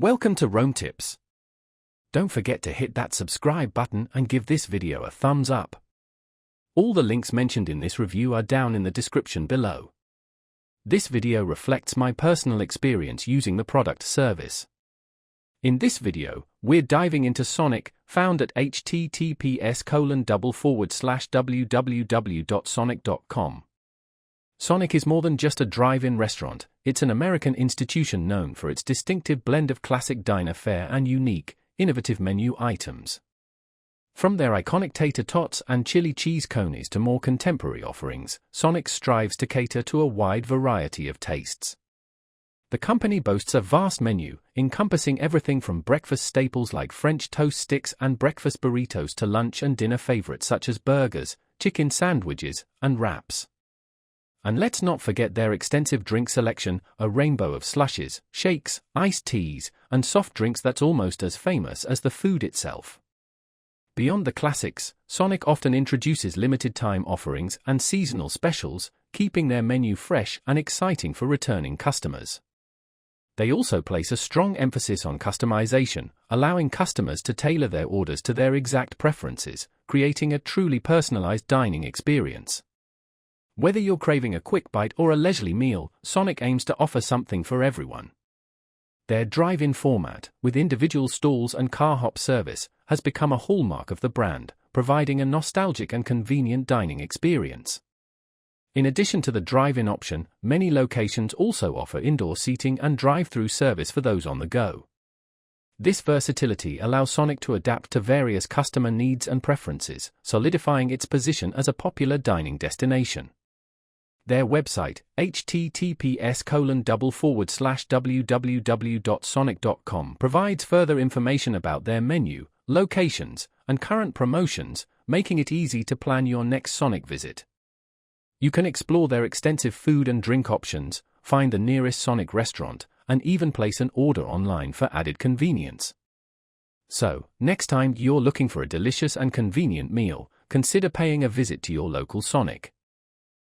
Welcome to Rome Tips. Don't forget to hit that subscribe button and give this video a thumbs up. All the links mentioned in this review are down in the description below. This video reflects my personal experience using the product service. In this video, we're diving into Sonic, found at https://www.sonic.com. Sonic is more than just a drive-in restaurant. It's an American institution known for its distinctive blend of classic diner fare and unique, innovative menu items. From their iconic tater tots and chili cheese conies to more contemporary offerings, Sonic strives to cater to a wide variety of tastes. The company boasts a vast menu, encompassing everything from breakfast staples like French toast sticks and breakfast burritos to lunch and dinner favorites such as burgers, chicken sandwiches, and wraps. And let's not forget their extensive drink selection, a rainbow of slushes, shakes, iced teas, and soft drinks that's almost as famous as the food itself. Beyond the classics, Sonic often introduces limited-time offerings and seasonal specials, keeping their menu fresh and exciting for returning customers. They also place a strong emphasis on customization, allowing customers to tailor their orders to their exact preferences, creating a truly personalized dining experience. Whether you're craving a quick bite or a leisurely meal, Sonic aims to offer something for everyone. Their drive-in format, with individual stalls and car hop service, has become a hallmark of the brand, providing a nostalgic and convenient dining experience. In addition to the drive-in option, many locations also offer indoor seating and drive-through service for those on the go. This versatility allows Sonic to adapt to various customer needs and preferences, solidifying its position as a popular dining destination. Their website, https://www.sonic.com, provides further information about their menu, locations, and current promotions, making it easy to plan your next Sonic visit. You can explore their extensive food and drink options, find the nearest Sonic restaurant, and even place an order online for added convenience. So, next time you're looking for a delicious and convenient meal, consider paying a visit to your local Sonic.